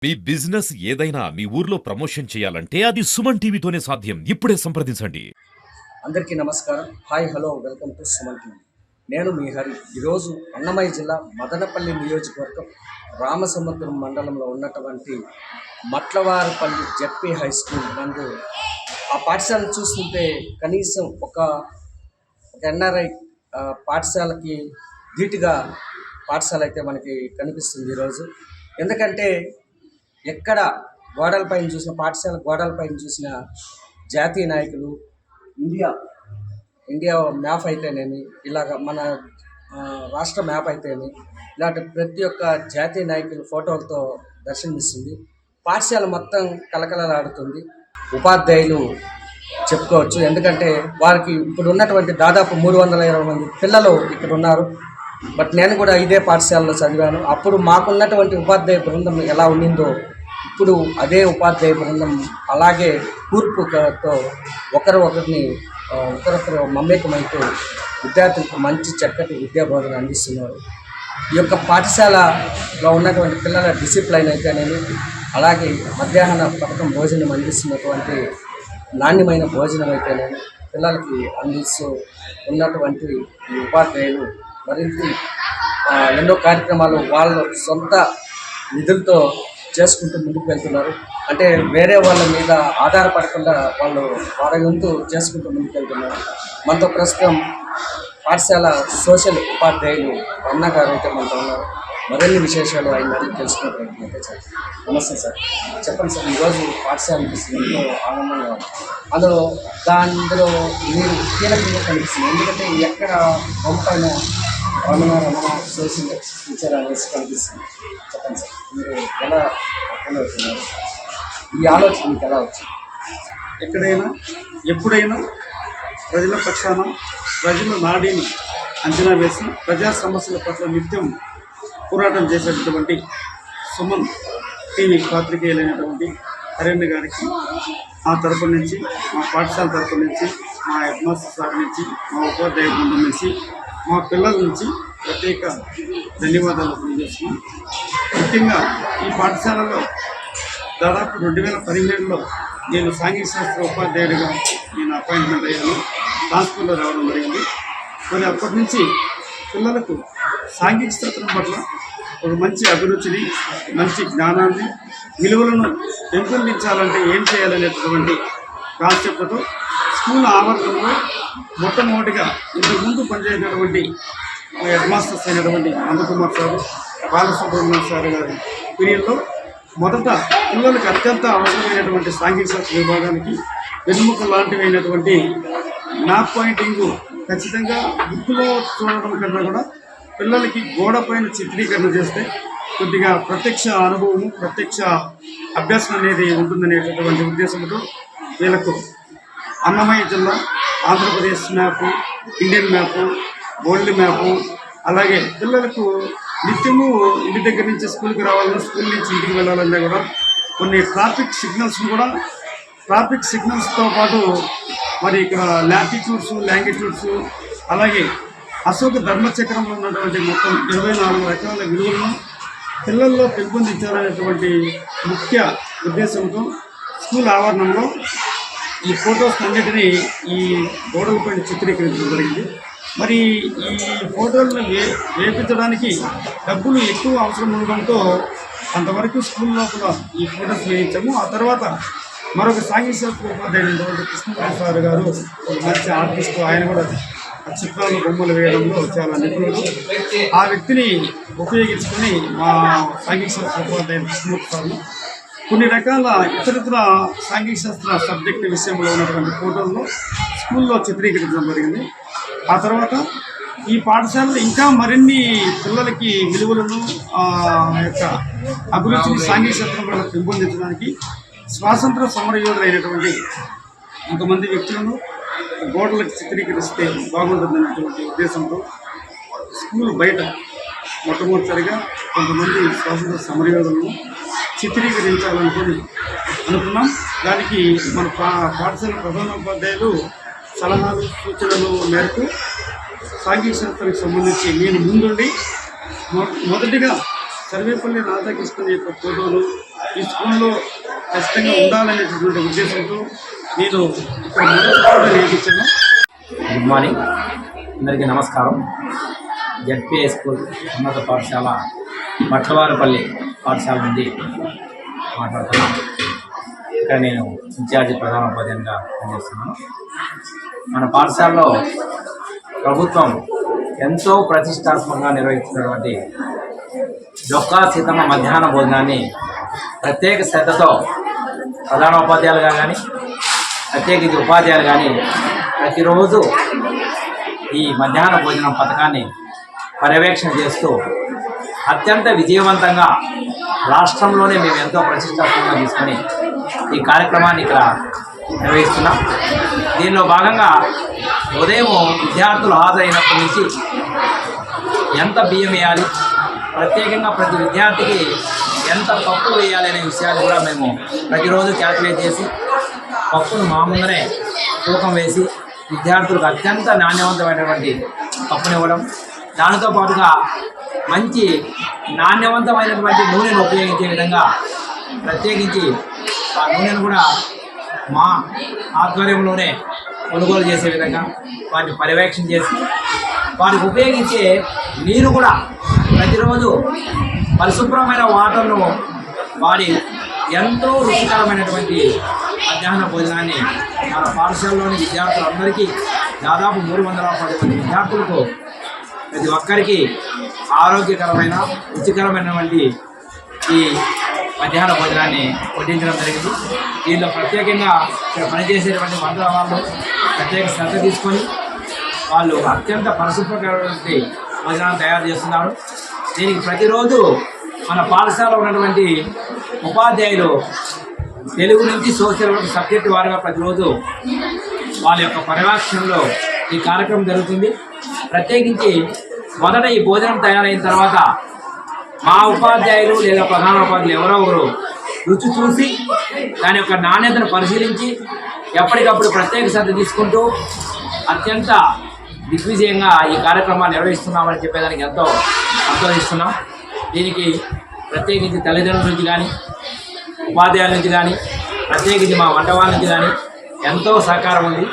మీ business ఏదైనా మీ ఊర్లో promotion చేయాలంటే అది సుమన్ టీవీతోనే సాధ్యం. ఇప్పుడే సంప్రదించండి. అందరికీ నమస్కారం. Hi hello welcome to Suman TV. నేను మీ హరి. ఈరోజు అన్నమయ్య జిల్లా మదనపల్లి నియోజకవర్గం రామసముద్రం మండలంలో ఉన్నటువంటి మట్లవారిపల్లి జెడ్పీ హై స్కూల్ నందు ఆ పాఠశాలను చూస్తుంటే కనీసం ఒక ఎన్ఆర్ఐ పాఠశాలకి ధీటుగా పాఠశాల అయితే మనకి కనిపిస్తుంది ఈరోజు. ఎందుకంటే ఎక్కడ గోడలపైన చూసిన పాఠశాల గోడలపైన చూసిన జాతీయ నాయకులు, ఇండియా మ్యాప్ అయితేనేమి, ఇలాగ మన రాష్ట్ర మ్యాప్ అయితేనేమి, ఇలాంటి ప్రతి ఒక్క జాతీయ నాయకుల ఫోటోలతో దర్శనమిస్తుంది. పాఠశాల మొత్తం కలకలలాడుతుంది. ఉపాధ్యాయులు చెప్పుకోవచ్చు. ఎందుకంటే వారికి ఇప్పుడు ఉన్నటువంటి దాదాపు 320 మంది పిల్లలు ఇక్కడ ఉన్నారు. బట్ నేను కూడా ఇదే పాఠశాలలో చదివాను. అప్పుడు మాకున్నటువంటి ఉపాధ్యాయ బృందం ఎలా ఉండిందో ఇప్పుడు అదే ఉపాధ్యాయ బృందం అలాగే కూర్పుతో ఒకరిని మమేకమైతూ విద్యార్థులకు మంచి చక్కటి విద్యాబోధన అందిస్తున్నారు. ఈ యొక్క పాఠశాలలో ఉన్నటువంటి పిల్లల డిసిప్లైన్ అయితేనేమి, అలాగే మధ్యాహ్న పథకం భోజనం అందిస్తున్నటువంటి నాణ్యమైన భోజనం అయితేనేమి పిల్లలకి అందిస్తూ ఉన్నటువంటి ఈ ఉపాధ్యాయులు మరింత ఎన్నో కార్యక్రమాలు వాళ్ళ సొంత నిధులతో చేసుకుంటూ ముందుకు వెళ్తున్నారు. అంటే వేరే వాళ్ళ మీద ఆధారపడకుండా వాళ్ళు వారి వంతు చేసుకుంటూ ముందుకు వెళ్తున్నారు. మనతో ప్రస్తుతం పాఠశాల సోషల్ ఉపాధ్యాయులు రమణ గారు అయితే మనతో ఉన్నారు. మరిన్ని విశేషాలు ఆయన అడిగి తెలుసుకునే ప్రయత్నం అయితే సార్. నమస్తే సార్. చెప్పండి సార్, ఈరోజు పాఠశాల అనిపిస్తుంది ఎంతో ఆనందంగా అందులో మీరు కీలకంగా కనిపిస్తుంది. ఎందుకంటే ఎక్కడ పంపైన రమణ సోషల్ టీచర్ అనేసి కనిపిస్తుంది. చెప్పండి సార్, మీరు ఎలా అవుతున్నారు? ఈ ఆలోచన మీకు ఎలా వచ్చింది? ఎక్కడైనా ఎప్పుడైనా ప్రజల పక్షాన ప్రజల నాడిని అంచనా వేసి ప్రజా సమస్యల పట్ల నిత్యం పోరాటం చేసేటటువంటి సుమన్ టీవీ పాత్రికేయులైనటువంటి హరేంద్ర గారికి మా తరపు నుంచి, మా పాఠశాల తరపు నుంచి, మా హెడ్ మాస్టర్ సార్ నుంచి, మా ఉపాధ్యాయ బృందం నుంచి, మా పిల్లల నుంచి ప్రత్యేక ధన్యవాదాలు తెలియజేస్తున్నాం. ముఖ్యంగా ఈ పాఠశాలలో దాదాపు 2017లో నేను సాంఘిక శాస్త్ర ఉపాధ్యాయుడిగా నేను అపాయింట్మెంట్ అయ్యాను. ట్రాన్స్ఫర్లో రావడం జరిగింది. మరి అప్పటి నుంచి పిల్లలకు సాంఘిక శాస్త్రం పట్ల ఒక మంచి అభిరుచిని, మంచి జ్ఞానాన్ని, విలువలను పెంపొందించాలంటే ఏం చేయాలనేటటువంటి కాన్సెప్ట్తో స్కూల్ ఆవరణలో మొట్టమొదటిగా ఇంతకుముందు పనిచేసినటువంటి హెడ్ మాస్టర్స్ అయినటువంటి నందకుమార్ సారు, బాలసుబ్రహ్మణ్యం సార్ గారి పీరియడ్లో మొదట పిల్లలకు అత్యంత అవసరమైనటువంటి సాంఘిక శాస్త్ర విభాగానికి వెన్నుముక లాంటివి అయినటువంటి మ్యాప్ పాయింటింగ్ ఖచ్చితంగా బుక్లో చూడడం కన్నా కూడా పిల్లలకి గోడ పైన చిత్రీకరణ చేస్తే కొద్దిగా ప్రత్యక్ష అనుభవము, ప్రత్యక్ష అభ్యాసం అనేది ఉంటుందనేటటువంటి ఉద్దేశంతో వీళ్ళకు అన్నమయ్య జిల్లా, Andhra Pradesh map, Indian map, world map, అలాగే పిల్లలకు నిత్యము ఇంటి దగ్గర నుంచి స్కూల్కి రావాలన్నా, స్కూల్ నుంచి ఇంటికి వెళ్ళాలన్నా కూడా కొన్ని ట్రాఫిక్ సిగ్నల్స్తో పాటు మరి ఇక్కడ లాటిట్యూడ్స్, లాంగిట్యూడ్స్, అలాగే అశోక ధర్మచక్రంలో ఉన్నటువంటి మొత్తం 24 రకాల విలువలను పిల్లల్లో పెంపొందించాలనేటువంటి ముఖ్య ఉద్దేశంతో స్కూల్ ఆవరణంలో ఈ ఫొటోస్ అన్నిటినీ ఈ గోడలపై చిత్రీకరించడం జరిగింది. మరి ఈ ఫోటోలను వేపించడానికి డబ్బులు ఎక్కువ అవసరం ఉండడంతో అంతవరకు స్కూల్ లోపల ఈ ఫొటోస్ వేయించాము. ఆ తర్వాత మరొక సాంఘిక శాస్త్ర ఉపాధ్యాయుడు కృష్ణమూర్తి సార్ గారు ఒక మంచి ఆర్టిస్టు, ఆయన కూడా చిత్రాలు, బొమ్మలు వేయడంలో చాలా నిపుణులు. ఆ వ్యక్తిని ఉపయోగించుకొని మా సాంఘిక శాస్త్ర ఉపాధ్యాయుడు కృష్ణమూర్తి సార్లు కొన్ని రకాల ఇతరితర సాంఘిక శాస్త్ర సబ్జెక్టు విషయంలో ఉన్నటువంటి ఫోటోలను స్కూల్లో చిత్రీకరించడం జరిగింది. ఆ తర్వాత ఈ పాఠశాలలో ఇంకా మరిన్ని పిల్లలకి విలువలను యొక్క అభిరుచిని సాంఘిక శాస్త్రం వల్ల పెంపొందించడానికి స్వాతంత్ర సమరయోధులైనటువంటి కొంతమంది వ్యక్తులను గోడలకు చిత్రీకరిస్తే బాగుంటుందనేటువంటి ఉద్దేశంతో స్కూల్ బయట మొట్టమొదటిసారిగా కొంతమంది స్వాతంత్ర సమరయోధులను అనుకున్నాం. దానికి మన పాఠశాల ప్రధానోపాధ్యాయులు సలహాలు, సూచనలు మేరకు సాంఘిక శాస్త్రానికి సంబంధించి నేను ముందుండి మొదటిగా సర్వేపల్లి రాధాకృష్ణ యొక్క ఫోటోలు, ఈ స్కూల్లో ఖచ్చితంగా ఉండాలనేటటువంటి ఉద్దేశంతో నేను ఇక్కడ మొదటి కూడా నేర్పించాను. గుడ్ మార్నింగ్, అందరికీ నమస్కారం. జెడ్పీఐ స్కూల్ ఉన్నత పాఠశాల మట్లవారిపల్లి పాఠశాల నుండి మాట్లాడుతున్నాను. ఇక్కడ నేను ఇన్ఛార్జి ప్రధానోపాధ్యాయునిగా పనిచేస్తున్నాను. మన పాఠశాలలో ప్రభుత్వం ఎంతో ప్రతిష్టాత్మకంగా నిర్వహిస్తున్నటువంటి డొక్కా సీతమ్మ మధ్యాహ్న భోజనాన్ని ప్రత్యేక శ్రద్ధతో ప్రధానోపాధ్యాయులుగా కానీ ప్రత్యేకించి ఉపాధ్యాయులు కానీ ప్రతిరోజు ఈ మధ్యాహ్న భోజనం పథకాన్ని పర్యవేక్షణ చేస్తూ అత్యంత విజయవంతంగా రాష్ట్రంలోనే మేము ఎంతో ప్రతిష్టాత్మకంగా తీసుకొని ఈ కార్యక్రమాన్ని ఇక్కడ నిర్వహిస్తున్నాం. దీనిలో భాగంగా ఉదయం విద్యార్థులు హాజరైనప్పటి నుంచి ఎంత బియ్యం వేయాలి, ప్రత్యేకంగా ప్రతి విద్యార్థికి ఎంత పప్పు వేయాలి అనే విషయాలు కూడా మేము ప్రతిరోజు క్యాల్కులేట్ చేసి పప్పును మా ముందరే తూకం వేసి విద్యార్థులకు అత్యంత నాణ్యవంతమైనటువంటి పప్పునివ్వడం, దానితో పాటుగా మంచి నాణ్యవంతమైనటువంటి నూనెను ఉపయోగించే విధంగా ప్రత్యేకించి ఆ నూనెను కూడా మా ఆధ్వర్యంలోనే కొనుగోలు చేసే విధంగా వాటిని పర్యవేక్షణ చేసి వాటికి ఉపయోగించే నీరు కూడా ప్రతిరోజు పరిశుభ్రమైన వాటర్ను వాడి ఎంతో రుచికరమైనటువంటి మధ్యాహ్న భోజనాన్ని మన పాఠశాలలోని విద్యార్థులందరికీ దాదాపు 310 మంది విద్యార్థులకు ప్రతి ఒక్కరికి ఆరోగ్యకరమైన రుచికరమైనటువంటి ఈ మధ్యాహ్న భోజనాన్ని వడ్డించడం జరిగింది. దీనిలో ప్రత్యేకంగా ఇక్కడ పనిచేసేటువంటి వంటల వాళ్ళు ప్రత్యేక శ్రద్ధ తీసుకొని వాళ్ళు అత్యంత పరిశుభ్రమైనటువంటి భోజనాన్ని తయారు చేస్తున్నారు. దీనికి ప్రతిరోజు మన పాఠశాలలో ఉన్నటువంటి ఉపాధ్యాయులు తెలుగు నుంచి సోషల్ వర్క్ సబ్జెక్టు వారిగా ప్రతిరోజు వాళ్ళ యొక్క పర్యవేక్షణలో ఈ కార్యక్రమం జరుగుతుంది. ప్రత్యేకించి మొదట ఈ భోజనం తయారైన తర్వాత మా ఉపాధ్యాయులు లేదా ప్రధానోపాధ్యాయులు ఎవరో ఒకరు రుచి చూసి దాని యొక్క నాణ్యతను పరిశీలించి ఎప్పటికప్పుడు ప్రత్యేక శ్రద్ధ తీసుకుంటూ అత్యంత దిగ్విజయంగా ఈ కార్యక్రమాన్ని నిర్వహిస్తున్నామని చెప్పేదానికి ఎంతో సంతోషిస్తున్నాం. దీనికి ప్రత్యేకించి తల్లిదండ్రుల నుంచి కానీ ఉపాధ్యాయుల నుంచి కానీ ప్రత్యేకించి మా వంట వాళ్ళ నుంచి కానీ ఎంతో సహకారం ఉంది.